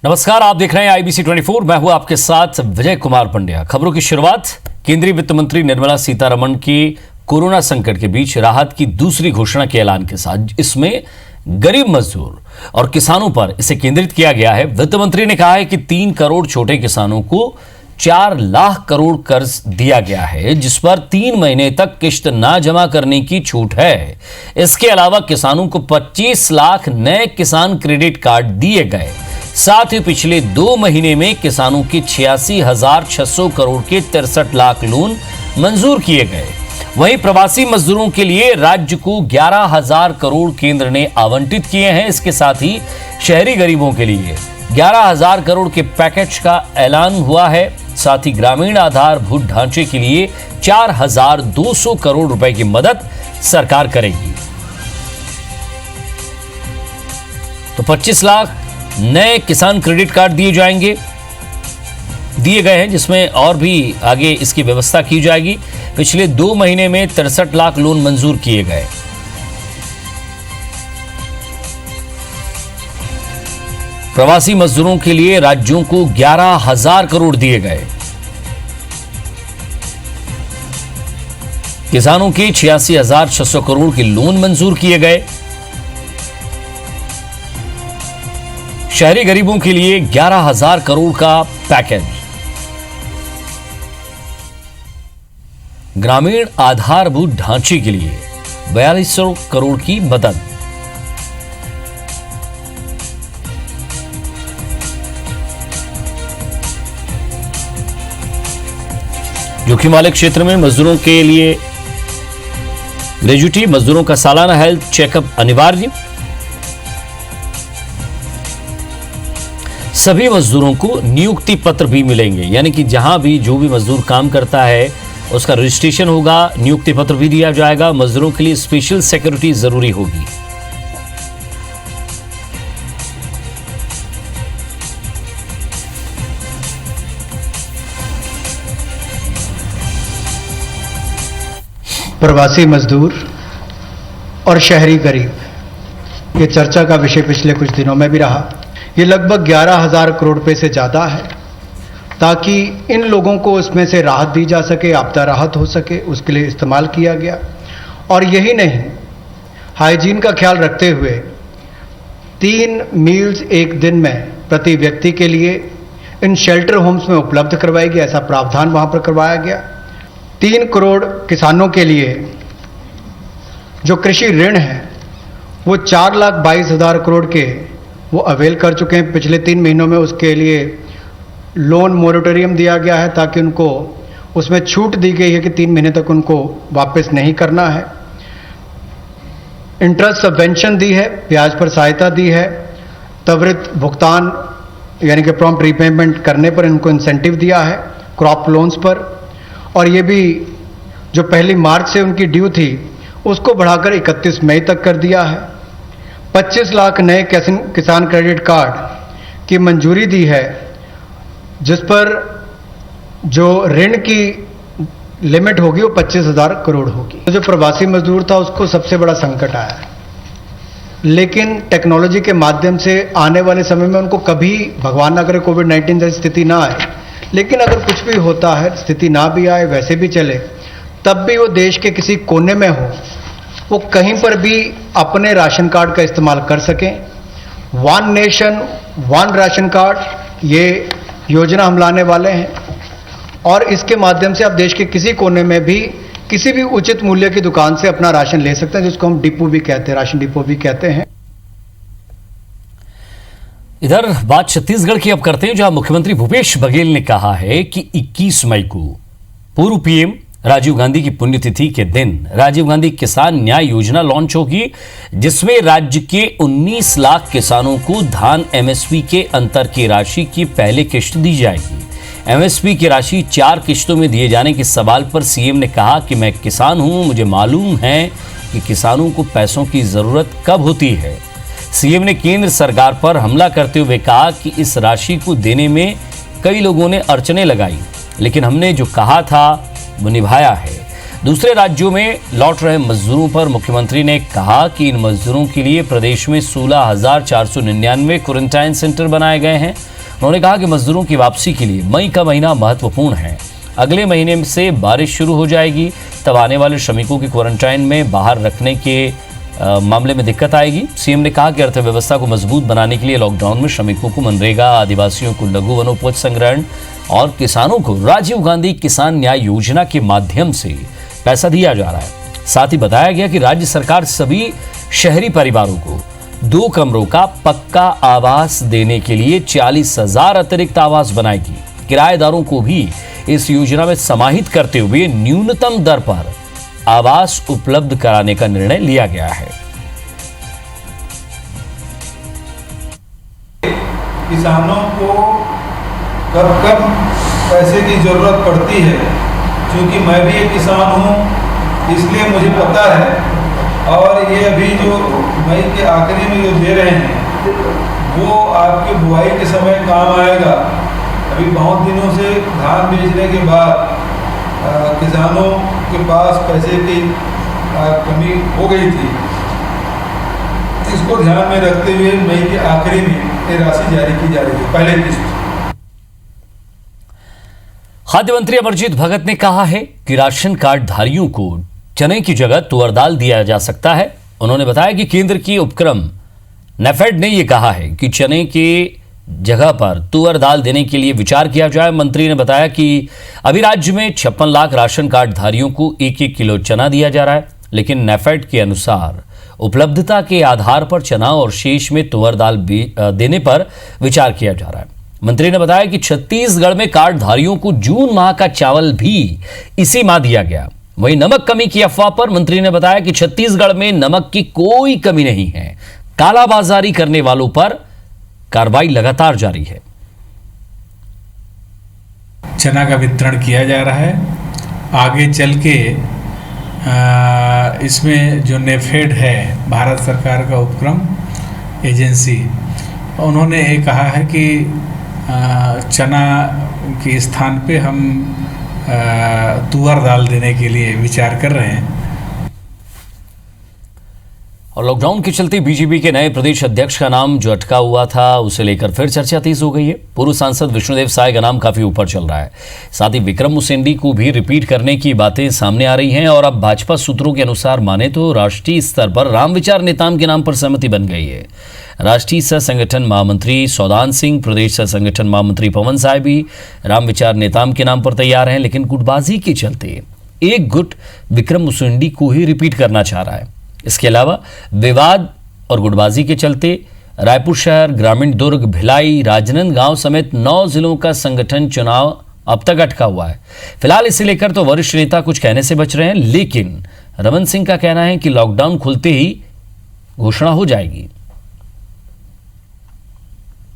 नमस्कार, आप देख रहे हैं IBC 24। मैं हूं आपके साथ विजय कुमार पंड्या। खबरों की शुरुआत केंद्रीय वित्त मंत्री निर्मला सीतारमण की कोरोना संकट के बीच राहत की दूसरी घोषणा के ऐलान के साथ। इसमें गरीब मजदूर और किसानों पर इसे केंद्रित किया गया है। वित्त मंत्री ने कहा है कि 3 करोड़ छोटे किसानों को 4 लाख करोड़ कर्ज दिया गया है, जिस पर 3 महीने तक किश्त ना जमा करने की छूट है। इसके अलावा किसानों को 25 लाख नए किसान क्रेडिट कार्ड दिए गए। साथ ही पिछले 2 महीने में किसानों के 86,600 करोड़ के 63 लाख लोन मंजूर किए गए। वहीं प्रवासी मजदूरों के लिए राज्य को 11,000 करोड़ केंद्र ने आवंटित किए हैं। इसके साथ ही शहरी गरीबों के लिए 11,000 करोड़ के पैकेज का ऐलान हुआ है। साथ ही ग्रामीण आधारभूत ढांचे के लिए 4,200 करोड़ रुपए की मदद सरकार करेगी। तो 25 लाख नए किसान क्रेडिट कार्ड दिए गए हैं, जिसमें और भी आगे इसकी व्यवस्था की जाएगी। पिछले 2 महीने में 63 लाख लोन मंजूर किए गए। प्रवासी मजदूरों के लिए राज्यों को 11,000 करोड़ दिए गए। किसानों के 86,600 करोड़ के लोन मंजूर किए गए। शहरी गरीबों के लिए 11,000 करोड़ का पैकेज। ग्रामीण आधारभूत ढांचे के लिए 4200 करोड़ की मदद। जोखिम वाले क्षेत्र में मजदूरों के लिए ग्रेजुटी, मजदूरों का सालाना हेल्थ चेकअप अनिवार्य। सभी मजदूरों को नियुक्ति पत्र भी मिलेंगे, यानी कि जहां भी जो भी मजदूर काम करता है उसका रजिस्ट्रेशन होगा, नियुक्ति पत्र भी दिया जाएगा। मजदूरों के लिए स्पेशल सिक्योरिटी जरूरी होगी। प्रवासी मजदूर और शहरी गरीब, ये चर्चा का विषय पिछले कुछ दिनों में भी रहा। ये लगभग 11,000 करोड़ रुपए से ज़्यादा है, ताकि इन लोगों को उसमें से राहत दी जा सके, आपदा राहत हो सके, उसके लिए इस्तेमाल किया गया। और यही नहीं, हाइजीन का ख्याल रखते हुए 3 मील्स एक दिन में प्रति व्यक्ति के लिए इन शेल्टर होम्स में उपलब्ध करवाई गई। ऐसा प्रावधान वहाँ पर करवाया गया। 3 करोड़ किसानों के लिए जो कृषि ऋण है वो 4,22,000 करोड़ के वो अवेल कर चुके हैं। पिछले 3 महीनों में उसके लिए लोन मोरेटोरियम दिया गया है, ताकि उनको उसमें छूट दी गई है कि 3 महीने तक उनको वापस नहीं करना है। इंटरेस्ट सबवेंशन दी है, ब्याज पर सहायता दी है। त्वरित भुगतान यानी कि प्रॉम्प्ट रीपेमेंट करने पर इनको इंसेंटिव दिया है क्रॉप लोन्स पर। और ये भी जो 1 मार्च से उनकी ड्यू थी उसको बढ़ाकर 31 मई तक कर दिया है। 25 लाख नए किसान क्रेडिट कार्ड की मंजूरी दी है, जिस पर जो ऋण की लिमिट होगी वो 25,000 करोड़ होगी। तो जो प्रवासी मजदूर था उसको सबसे बड़ा संकट आया है, लेकिन टेक्नोलॉजी के माध्यम से आने वाले समय में उनको कभी, भगवान ना करे, कोविड-19 जैसी स्थिति ना आए, लेकिन अगर कुछ भी होता है, स्थिति ना भी आए, वैसे भी चले, तब भी वो देश के किसी कोने में हो, वो कहीं पर भी अपने राशन कार्ड का इस्तेमाल कर सकें। 1 नेशन 1 राशन कार्ड, ये योजना हम लाने वाले हैं। और इसके माध्यम से आप देश के किसी कोने में भी किसी भी उचित मूल्य की दुकान से अपना राशन ले सकते हैं, जिसको हम डिपो भी कहते हैं, राशन डिपो भी कहते हैं। इधर बात छत्तीसगढ़ की अब करते हैं, जहां मुख्यमंत्री भूपेश बघेल ने कहा है कि 21 मई को पूर्व पीएम राजीव गांधी की पुण्यतिथि के दिन राजीव गांधी किसान न्याय योजना लॉन्च होगी, जिसमें राज्य के 19 लाख किसानों को धान एमएसपी के अंतर की राशि की पहले किश्त दी जाएगी। एमएसपी की राशि 4 किश्तों में दिए जाने के सवाल पर सीएम ने कहा कि मैं किसान हूं, मुझे मालूम है कि किसानों को पैसों की जरूरत कब होती है। सीएम ने केंद्र सरकार पर हमला करते हुए कहा कि इस राशि को देने में कई लोगों ने अड़चनें लगाई, लेकिन हमने जो कहा था वो निभाया है। दूसरे राज्यों में लौट रहे मजदूरों पर मुख्यमंत्री ने कहा कि इन मजदूरों के लिए प्रदेश में 16,499 क्वारंटाइन सेंटर बनाए गए हैं। उन्होंने कहा कि मजदूरों की वापसी के लिए मई का महीना महत्वपूर्ण है। अगले महीने से बारिश शुरू हो जाएगी, तब आने वाले श्रमिकों की क्वारंटाइन में बाहर रखने के मामले में दिक्कत आएगी। सीएम ने कहा कि अर्थव्यवस्था को मजबूत बनाने के लिए लॉकडाउन में श्रमिकों को मनरेगा, आदिवासियों को लघु वनोपज संग्रहण और किसानों को राजीव गांधी किसान न्याय योजना के माध्यम से पैसा दिया जा रहा है। साथ ही बताया गया कि राज्य सरकार सभी शहरी परिवारों को 2 कमरों का पक्का आवास देने के लिए 40,000 अतिरिक्त आवास बनाएगी। किराएदारों को भी इस योजना में समाहित करते हुए न्यूनतम दर पर आवास उपलब्ध कराने का निर्णय लिया गया है। किसानों को कब कब पैसे की जरूरत पड़ती है, क्योंकि मैं भी एक किसान हूं, इसलिए मुझे पता है। और ये अभी जो मई के आखिरी में जो दे रहे हैं वो आपके बुआई के समय काम आएगा। अभी बहुत दिनों से धान बेचने के बाद किसानों के पास पैसे की कमी हो गई थी। इसको ध्यान में रखते हुए मई के आखिरी में ये राशि जारी की जा रही है, पहले किस्त। खाद्य मंत्री अमरजीत भगत ने कहा है कि राशन कार्ड धारियों को चने की जगह तुअर दाल दिया जा सकता है। उन्होंने बताया कि केंद्र की उपक्रम नेफेड ने यह कहा है कि चने के जगह पर तुअर दाल देने के लिए विचार किया जाए। मंत्री ने बताया कि अभी राज्य में 56 लाख राशन कार्ड धारियों को 1-1 किलो चना दिया जा रहा है, लेकिन नेफेड के अनुसार उपलब्धता के आधार पर चना और शेष में तुअर दाल देने पर विचार किया जा रहा है। मंत्री ने बताया कि छत्तीसगढ़ में कार्ड धारियों को जून माह का चावल भी इसी माह दिया गया। वहीं नमक कमी की अफवाह पर मंत्री ने बताया कि छत्तीसगढ़ में नमक की कोई कमी नहीं है। कालाबाजारी करने वालों पर कार्रवाई लगातार जारी है। चना का वितरण किया जा रहा है। आगे चल के इसमें जो नेफेड है, भारत सरकार का उपक्रम एजेंसी, उन्होंने ये कहा है कि चना के स्थान पे हम तुअर दाल देने के लिए विचार कर रहे हैं। और लॉकडाउन के चलते बीजेपी के नए प्रदेश अध्यक्ष का नाम जो अटका हुआ था उसे लेकर फिर चर्चा तेज हो गई है। पूर्व सांसद विष्णुदेव साय का नाम काफी ऊपर चल रहा है। साथ ही विक्रम उसेंडी को भी रिपीट करने की बातें सामने आ रही हैं। और अब भाजपा सूत्रों के अनुसार माने तो राष्ट्रीय स्तर पर रामविचार नेताम के नाम पर सहमति बन गई है। राष्ट्रीय सह संगठन महामंत्री सौदान सिंह, प्रदेश सह संगठन महामंत्री पवन साय भी रामविचार नेताम के नाम पर तैयार हैं, लेकिन गुटबाजी के चलते एक गुट विक्रम उसेंडी को ही रिपीट करना चाह रहा है। इसके अलावा विवाद और गुटबाजी के चलते रायपुर शहर, ग्रामीण दुर्ग, भिलाई, राजनांदगांव समेत 9 जिलों का संगठन चुनाव अब तक अटका हुआ है। फिलहाल इसे लेकर तो वरिष्ठ नेता कुछ कहने से बच रहे हैं, लेकिन रमन सिंह का कहना है कि लॉकडाउन खुलते ही घोषणा हो जाएगी।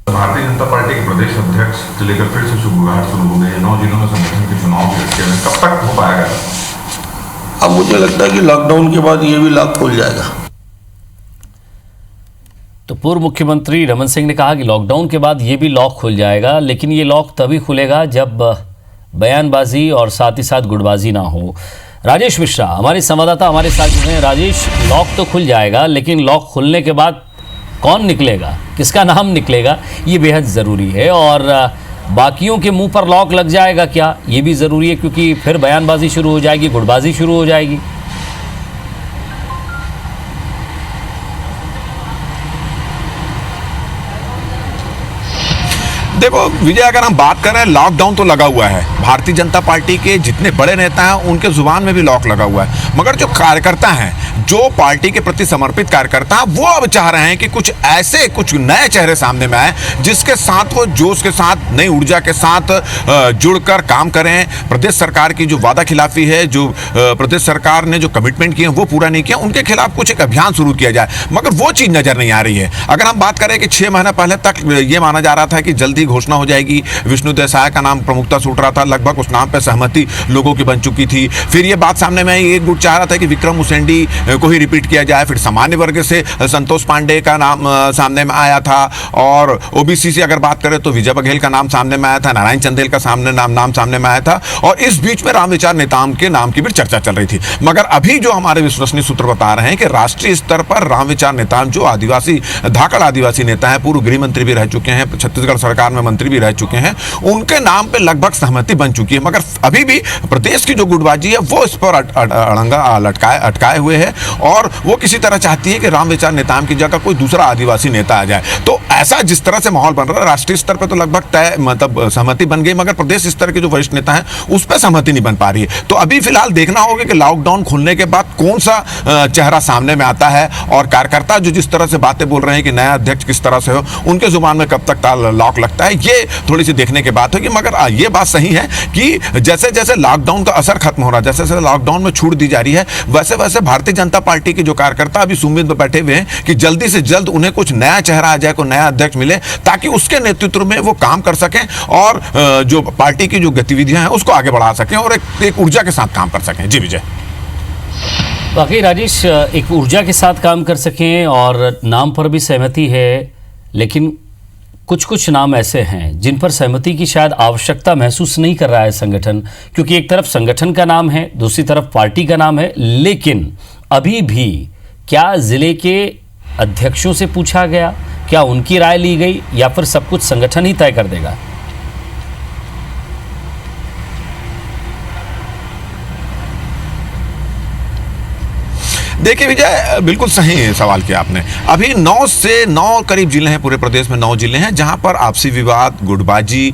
भारतीय जनता पार्टी के प्रदेश अध्यक्ष से लेकर फिर से शुभगाहट शुरू हो गई है। 9 जिलों में संगठन के चुनाव भी रखे हुए, कब तक हो पाएगा? अब मुझे लगता है कि लॉकडाउन के बाद ये भी लॉक खुल जाएगा। तो पूर्व मुख्यमंत्री रमन सिंह ने कहा कि लॉकडाउन के बाद ये भी लॉक खुल जाएगा, लेकिन ये लॉक तभी खुलेगा जब बयानबाजी और साथ ही साथ गुटबाजी ना हो। राजेश मिश्रा हमारे संवाददाता हमारे साथ जुड़े हैं। राजेश, लॉक तो खुल जाएगा, लेकिन लॉक खुलने के बाद कौन निकलेगा, किसका नाम निकलेगा, ये बेहद ज़रूरी है। और बाकियों के मुंह पर लॉक लग जाएगा क्या, ये भी ज़रूरी है, क्योंकि फिर बयानबाजी शुरू हो जाएगी, गुटबाजी शुरू हो जाएगी। देखो विजय, अगर हम बात करें, लॉकडाउन तो लगा हुआ है। भारतीय जनता पार्टी के जितने बड़े नेता हैं उनके जुबान में भी लॉक लगा हुआ है, मगर जो कार्यकर्ता हैं, जो पार्टी के प्रति समर्पित कार्यकर्ता हैं, वो अब चाह रहे हैं कि कुछ नए चेहरे सामने में आए, जिसके साथ वो जोश के साथ, नई ऊर्जा के साथ जुड़कर काम करें। प्रदेश सरकार की जो वादा खिलाफी है, जो प्रदेश सरकार ने जो कमिटमेंट किए वो पूरा नहीं किया, उनके खिलाफ कुछ एक अभियान शुरू किया जाए, मगर वो चीज़ नजर नहीं आ रही है। अगर हम बात करें कि 6 महीने पहले तक ये माना जा रहा था कि जल्दी घोषणा हो जाएगी, विष्णुदेव साय का नाम प्रमुखता से उठ रहा था, लगभग उस नाम पर सहमति लोगों की बन चुकी थी। फिर ये बात सामने में आई, एक गुट चाह रहा था कि विक्रम उसेंडी को ही रिपीट किया जाए। फिर सामान्य वर्ग से संतोष पांडे का नाम सामने में आया था, और ओबीसी से अगर बात करें तो विजय बघेल का नाम सामने में आया था, नारायण चंदेल का नाम सामने में आया था, और इस बीच में रामविचार नेताम के नाम की भी चर्चा चल रही थी। मगर अभी जो हमारे विश्वसनीय सूत्र बता रहे हैं कि राष्ट्रीय स्तर पर रामविचार नेताम जो आदिवासी धाकड़ आदिवासी नेता हैं, पूर्व गृह मंत्री भी रह चुके हैं, छत्तीसगढ़ सरकार में मंत्री भी रह चुके हैं, उनके नाम पे लगभग सहमति बन चुकी है। मगर अभी भी प्रदेश की जो गुटबाजी है वो इस पर अड़ंगा अटकाए हुए है, और वो किसी तरह चाहती है कि रामविचार नेताम की जगह कोई दूसरा आदिवासी नेता आ जाए। तो ऐसा जिस तरह से माहौल बन रहा है, राष्ट्रीय स्तर पर तो लगभग तय मतलब सहमति बन गई, मगर प्रदेश स्तर के जो वरिष्ठ नेता हैं उस पर सहमति नहीं बन पा रही है। तो अभी फिलहाल देखना होगा कि लॉकडाउन खुलने के बाद कौन सा चेहरा सामने में आता है, और कार्यकर्ता जो जिस तरह से बातें बोल रहे हैं कि नया अध्यक्ष किस तरह से हो, उनके जुबान में कब तक लॉक लगता है, ये थोड़ी सी देखने की बात होगी। मगर ये बात सही है कि जैसे जैसे लॉकडाउन का असर खत्म हो रहा है, जैसे जैसे लॉकडाउन में छूट दी जा रही है, वैसे वैसे भारतीय जनता पार्टी के जो कार्यकर्ता अभी उम्मीद में बैठे हुए हैं कि जल्दी से जल्द उन्हें कुछ नया चेहरा आ जाए, कोई नया अध्यक्ष मिले, ताकि उसके नेतृत्व में वो काम कर सकें और जो पार्टी की जो गतिविधियां हैं उसको आगे बढ़ा सकें और एक ऊर्जा के साथ काम कर सकें। जी विजय। वाकई राजेश, एक ऊर्जा के साथ काम कर सकें, और नाम पर भी सहमति है, लेकिन कुछ कुछ नाम ऐसे हैं जिन पर सहमति की शायद आवश्यकता महसूस नहीं कर रहा है संगठन, क्योंकि एक तरफ संगठन का नाम है, दूसरी तरफ पार्टी का नाम है। लेकिन अभी भी क्या जिले के अध्यक्षों से पूछा गया, क्या उनकी राय ली गई, या फिर सब कुछ संगठन ही तय कर देगा? देखिए विजय, बिल्कुल सही सवाल किया आपने। अभी 9 से 9 करीब जिले हैं, पूरे प्रदेश में 9 जिले हैं जहां पर आपसी विवाद, गुटबाजी,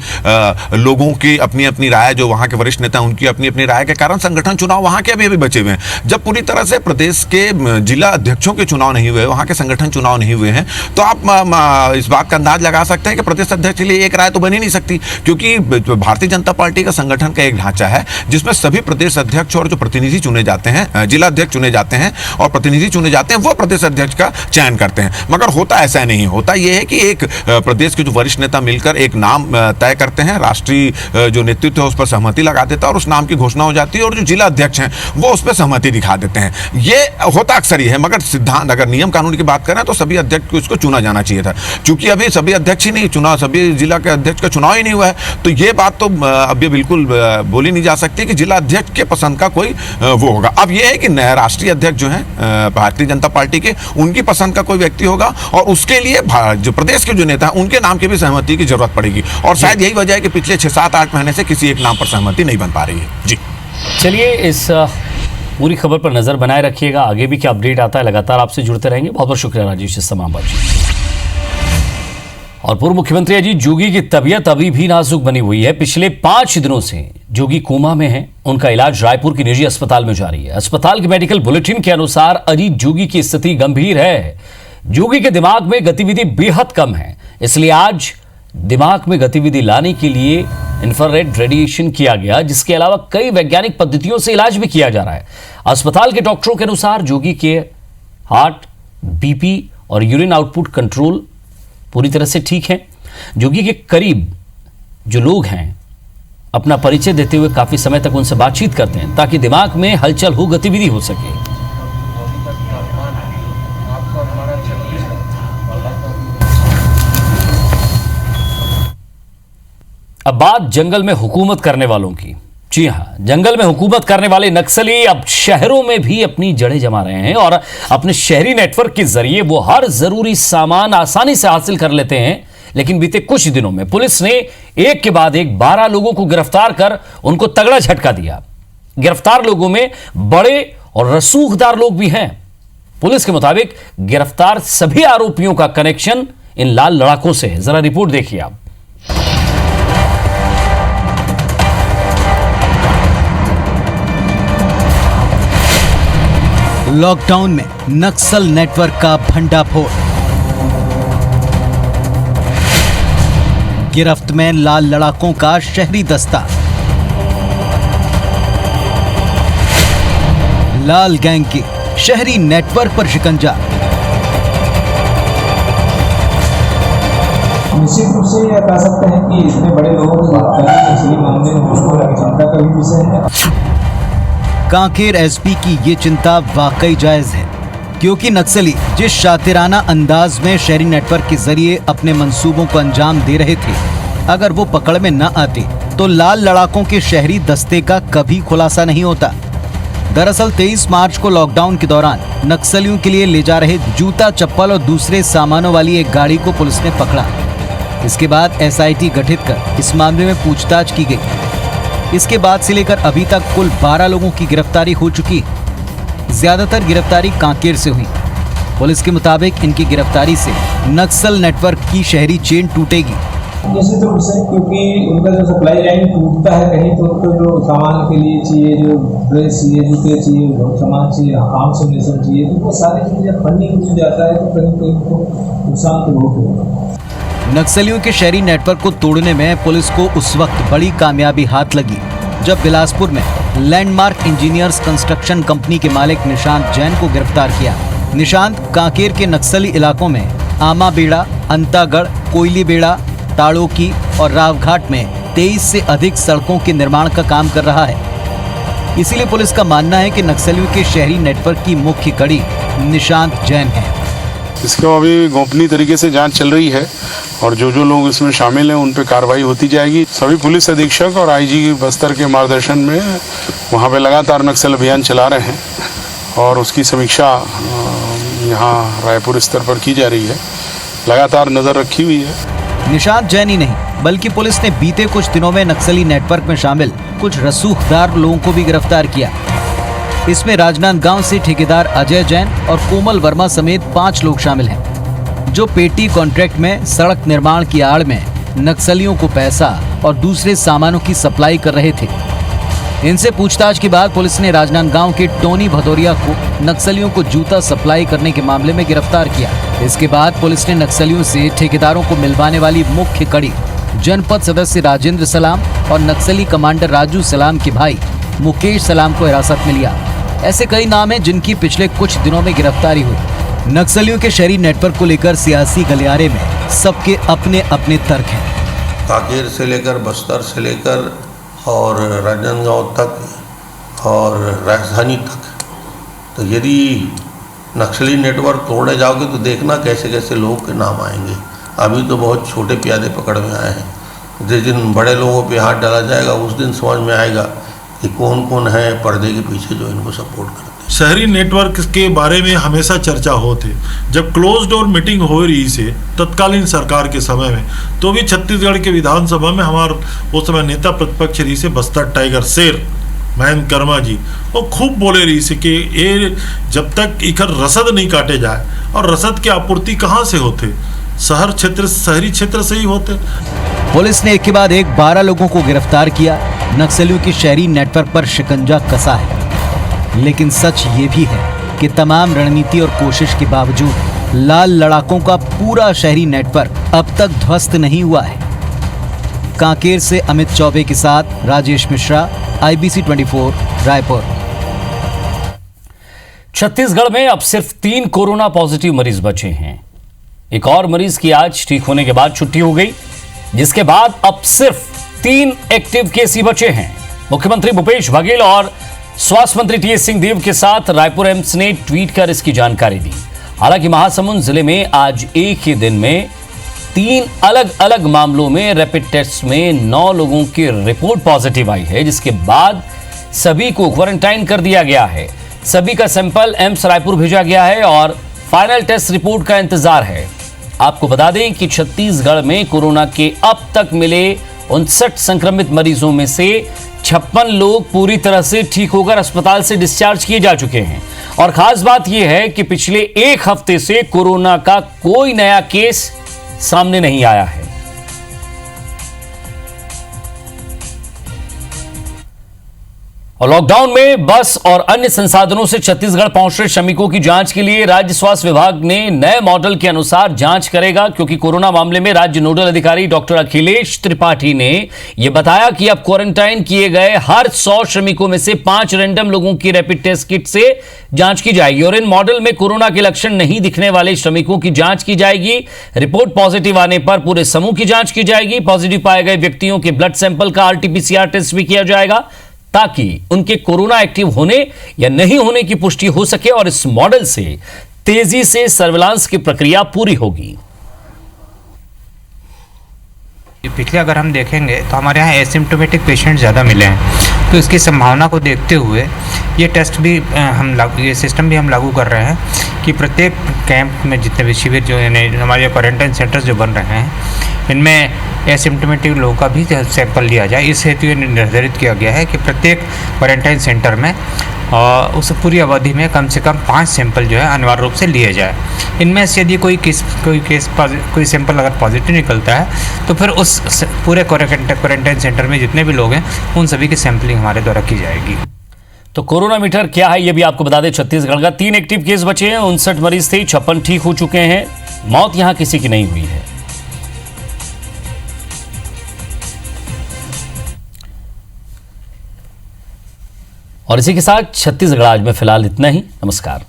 लोगों की अपनी अपनी राय, जो वहां के वरिष्ठ नेता उनकी अपनी अपनी राय के कारण संगठन चुनाव वहां के अभी बचे हुए हैं। जब पूरी तरह से प्रदेश के जिला अध्यक्षों के चुनाव नहीं हुए, वहां के संगठन चुनाव नहीं हुए हैं, तो आप इस बात का अंदाज लगा सकते हैं कि प्रदेश अध्यक्ष के लिए एक राय तो बन ही नहीं सकती, क्योंकि भारतीय जनता पार्टी का संगठन का एक ढांचा है जिसमें सभी प्रदेश अध्यक्ष और जो प्रतिनिधि चुने जाते हैं, जिला अध्यक्ष चुने जाते हैं और प्रतिनिधि चुने जाते हैं, वो प्रदेश अध्यक्ष का चयन करते हैं। मगर होता ऐसा नहीं, होता यह है कि एक प्रदेश के जो वरिष्ठ नेता मिलकर एक नाम तय करते हैं, राष्ट्रीय जो नेतृत्व है उस पर सहमति लगा देता है और उस नाम की घोषणा हो जाती है, और जो जिला अध्यक्ष हैं वो उस पर सहमति दिखा देते हैं। ये होता अक्सर ही है। मगर सिद्धांत, अगर नियम कानून की बात करें तो सभी अध्यक्ष को इसको चुना जाना चाहिए था, क्योंकि अभी सभी अध्यक्ष ही नहीं चुना, सभी जिला के अध्यक्ष का चुनाव ही नहीं हुआ है। तो ये बात तो अभी बिल्कुल बोली नहीं जा सकती कि जिला अध्यक्ष के पसंद का कोई वो होगा। अब ये है कि नया राष्ट्रीय अध्यक्ष जो है भारतीय जनता पार्टी के, उनकी पसंद का कोई व्यक्ति होगा, और उसके लिए जो प्रदेश के जो नेता हैं उनके नाम की भी सहमति की जरूरत पड़ेगी, और शायद यही वजह है कि पिछले 6-7-8 महीने से किसी एक नाम पर सहमति नहीं बन पा रही है। जी चलिए, इस पूरी खबर पर नजर बनाए रखिएगा, आगे भी क्या अपडेट आता है लगातार आपसे जुड़ते रहेंगे। बहुत बहुत शुक्रिया राजेश इस तमाम बातचीत। और पूर्व मुख्यमंत्री अजीत जोगी की तबीयत अभी भी नाजुक बनी हुई है। पिछले 5 दिनों से जोगी कोमा में हैं। उनका इलाज रायपुर की निजी अस्पताल में जारी है। अस्पताल के मेडिकल बुलेटिन के अनुसार अजीत जोगी की स्थिति गंभीर है। जोगी के दिमाग में गतिविधि बेहद कम है, इसलिए आज दिमाग में गतिविधि लाने के लिए इंफ्रारेड रेडिएशन किया गया, जिसके अलावा कई वैज्ञानिक पद्धतियों से इलाज भी किया जा रहा है। अस्पताल के डॉक्टरों के अनुसार जोगी के हार्ट, बीपी और यूरिन आउटपुट कंट्रोल पूरी तरह से ठीक है। जोगी के करीब जो लोग हैं अपना परिचय देते हुए काफी समय तक उनसे बातचीत करते हैं ताकि दिमाग में हलचल हो, गतिविधि हो सके। अब बात जंगल में हुकूमत करने वालों की। जी हां, जंगल में हुकूमत करने वाले नक्सली अब शहरों में भी अपनी जड़ें जमा रहे हैं और अपने शहरी नेटवर्क के जरिए वो हर जरूरी सामान आसानी से हासिल कर लेते हैं। लेकिन बीते कुछ दिनों में पुलिस ने एक के बाद एक 12 लोगों को गिरफ्तार कर उनको तगड़ा झटका दिया। गिरफ्तार लोगों में बड़े और रसूखदार लोग भी हैं। पुलिस के मुताबिक गिरफ्तार सभी आरोपियों का कनेक्शन इन लाल लड़ाकों से है। जरा रिपोर्ट देखिए आप। लॉकडाउन में नक्सल नेटवर्क का भंडाफोड़। गिरफ्त में लाल लड़ाकों का शहरी दस्ता। लाल गैंग की शहरी नेटवर्क पर शिकंजा। निश्चित रूप से यह कह सकते हैं कि इतने बड़े लोगों की बात करना नक्सली मामले में चिंता का भी विषय है। कांकेर एसपी की ये चिंता वाकई जायज है, क्योंकि नक्सली जिस शातिराना अंदाज में शहरी नेटवर्क के जरिए अपने मंसूबों को अंजाम दे रहे थे, अगर वो पकड़ में न आते तो लाल लड़ाकों के शहरी दस्ते का कभी खुलासा नहीं होता। दरअसल 23 मार्च को लॉकडाउन के दौरान नक्सलियों के लिए ले जा रहे जूता, चप्पल और दूसरे सामानों वाली एक गाड़ी को पुलिस ने पकड़ा। इसके बाद एसआईटी गठित कर इस मामले में पूछताछ की गई। इसके बाद से लेकर अभी तक कुल 12 लोगों की गिरफ्तारी हो चुकी है। ज्यादातर गिरफ्तारी कांकेर से हुई। पुलिस के मुताबिक इनकी गिरफ्तारी से नक्सल नेटवर्क की शहरी चेन टूटेगी। निश्चित रूप से, क्योंकि उनका जो सप्लाई लाइन टूटता है कहीं तो उनको जो सामान के लिए चाहिए, जो ड्रेस चाहिए, जूते चाहिए, सामान चाहिए, काम से मिशन चाहिए, तो वो सारी चीज़ें जब फंडिंग हो जाता है तो कहीं कहीं तो नुकसान तो बहुत होगा। नक्सलियों के शहरी नेटवर्क को तोड़ने में पुलिस को उस वक्त बड़ी कामयाबी हाथ लगी जब बिलासपुर में लैंडमार्क इंजीनियर्स कंस्ट्रक्शन कंपनी के मालिक निशांत जैन को गिरफ्तार किया। निशांत कांकेर के नक्सली इलाकों में आमा बेड़ा, अंतागढ़, कोयली बेड़ा, ताड़ोकी और रावघाट में 23 से अधिक सड़कों के निर्माण का काम कर रहा है। इसीलिए पुलिस का मानना है कि नक्सलियों के शहरी नेटवर्क की मुख्य कड़ी निशांत जैन है। इसका अभी गोपनीय तरीके से जांच चल रही है और जो जो लोग इसमें शामिल हैं उन पर कार्रवाई होती जाएगी। सभी पुलिस अधीक्षक और आईजी बस्तर के मार्गदर्शन में वहाँ पे लगातार नक्सल अभियान चला रहे हैं और उसकी समीक्षा यहाँ रायपुर स्तर पर की जा रही है। लगातार नज़र रखी हुई है। निशांत जैन ही नहीं बल्कि पुलिस ने बीते कुछ दिनों में नक्सली नेटवर्क में शामिल कुछ रसूखदार लोगों को भी गिरफ्तार किया। इसमें राजनांदगांव से ठेकेदार अजय जैन और कोमल वर्मा समेत 5 लोग शामिल हैं, जो पेटी कॉन्ट्रैक्ट में सड़क निर्माण की आड़ में नक्सलियों को पैसा और दूसरे सामानों की सप्लाई कर रहे थे। इनसे पूछताछ के बाद पुलिस ने राजनांदगांव के टोनी भदौरिया को नक्सलियों को जूता सप्लाई करने के मामले में गिरफ्तार किया। इसके बाद पुलिस ने नक्सलियों से ठेकेदारों को मिलवाने वाली मुख्य कड़ी जनपद सदस्य राजेंद्र सलाम और नक्सली कमांडर राजू सलाम के भाई मुकेश सलाम को हिरासत में लिया। ऐसे कई नाम हैं जिनकी पिछले कुछ दिनों में गिरफ्तारी हुई। नक्सलियों के शहरी नेटवर्क को लेकर सियासी गलियारे में सबके अपने अपने तर्क हैं। कांकेर से लेकर बस्तर से लेकर और राजनांदगांव तक और राजधानी तक, तो यदि नक्सली नेटवर्क तोड़ने जाओगे तो देखना कैसे कैसे लोगों के नाम आएंगे। अभी तो बहुत छोटे प्यादे पकड़ में आए हैं। जिस दिन बड़े लोगों पे हाथ डाला जाएगा उस दिन समझ में आएगा कि कौन कौन है पर्दे के पीछे जो इनको सपोर्ट करते हैं। शहरी नेटवर्क के बारे में हमेशा चर्चा होती। जब क्लोज डोर मीटिंग हो रही से तत्कालीन सरकार के समय में, तो भी छत्तीसगढ़ के विधानसभा में हमारे उस समय नेता प्रतिपक्ष रही से बस्तर टाइगर शेर महेंद्र कर्मा जी, वो खूब बोले रही से कि ये जब तक इकर रसद नहीं काटे जाए, और रसद की आपूर्ति कहाँ से होते, शहरी क्षेत्र से ही होते। पुलिस ने एक के बाद एक 12 लोगों को गिरफ्तार किया। नक्सलियों की शहरी नेटवर्क पर शिकंजा कसा है, लेकिन सच ये भी है कि तमाम रणनीति और कोशिश के बावजूद लाल लड़ाकों का पूरा शहरी नेटवर्क अब तक ध्वस्त नहीं हुआ है। कांकेर से अमित चौबे के साथ राजेश मिश्रा, IBC 24 रायपुर। छत्तीसगढ़ में अब सिर्फ 3 कोरोना पॉजिटिव मरीज बचे हैं। एक और मरीज की आज ठीक होने के बाद छुट्टी हो गई, जिसके बाद अब सिर्फ 3 एक्टिव केस ही बचे हैं। मुख्यमंत्री भूपेश बघेल और स्वास्थ्य मंत्री टीएस सिंहदेव के साथ रायपुर एम्स ने ट्वीट कर इसकी जानकारी दी। हालांकि महासमुंद जिले में आज एक ही दिन में 3 अलग अलग मामलों में रैपिड टेस्ट में 9 लोगों की रिपोर्ट पॉजिटिव आई है, जिसके बाद सभी को क्वारंटाइन कर दिया गया है। सभी का सैंपल एम्स रायपुर भेजा गया है और फाइनल टेस्ट रिपोर्ट का इंतजार है। आपको बता दें कि छत्तीसगढ़ में कोरोना के अब तक मिले 59 संक्रमित मरीजों में से 56 लोग पूरी तरह से ठीक होकर अस्पताल से डिस्चार्ज किए जा चुके हैं। और खास बात यह है कि पिछले एक हफ्ते से कोरोना का कोई नया केस सामने नहीं आया है। और लॉकडाउन में बस और अन्य संसाधनों से छत्तीसगढ़ पहुंच रहे श्रमिकों की जांच के लिए राज्य स्वास्थ्य विभाग ने नए मॉडल के अनुसार जांच करेगा, क्योंकि कोरोना मामले में राज्य नोडल अधिकारी डॉक्टर अखिलेश त्रिपाठी ने यह बताया कि अब क्वारंटाइन किए गए हर 100 श्रमिकों में से 5 रैंडम लोगों की रैपिड टेस्ट किट से जांच की जाएगी और इन मॉडल में कोरोना के लक्षण नहीं दिखने वाले श्रमिकों की जांच की जाएगी। रिपोर्ट पॉजिटिव आने पर पूरे समूह की जांच की जाएगी। पॉजिटिव पाए गए व्यक्तियों के ब्लड सैंपल का RT-PCR टेस्ट भी किया जाएगा। ताकि उनके कोरोना एक्टिव होने या नहीं होने की पुष्टि हो सके और इस मॉडल से तेजी से सर्विलांस की प्रक्रिया पूरी होगी। पिछले अगर हम देखेंगे तो हमारे यहाँ एसिम्टोमेटिक पेशेंट ज़्यादा मिले हैं, तो इसकी संभावना को देखते हुए ये टेस्ट भी ये सिस्टम भी हम लागू कर रहे हैं कि प्रत्येक कैंप में जितने भी शिविर जो यानी हमारे क्वारंटाइन सेंटर्स जो बन रहे हैं इनमें एसिम्टोमेटिक लोगों का भी सैंपल लिया जाए। इस हेतु ये निर्धारित किया गया है कि प्रत्येक क्वारंटाइन सेंटर में उस पूरी अवधि में कम से कम 5 सैंपल जो है अनिवार्य रूप से लिए जाए। इनमें से यदि कोई सैंपल अगर पॉजिटिव निकलता है तो फिर उस पूरे क्वारंटाइन सेंटर में जितने भी लोग हैं उन सभी की सैंपलिंग हमारे द्वारा की जाएगी। तो कोरोना मीटर क्या है ये भी आपको बता दें। छत्तीसगढ़ का 3 एक्टिव केस बचे हैं, 59 मरीज थे, 56 ठीक हो चुके हैं, मौत यहां किसी की नहीं हुई है। और इसी के साथ छत्तीसगढ़ आज में फिलहाल इतना ही। नमस्कार।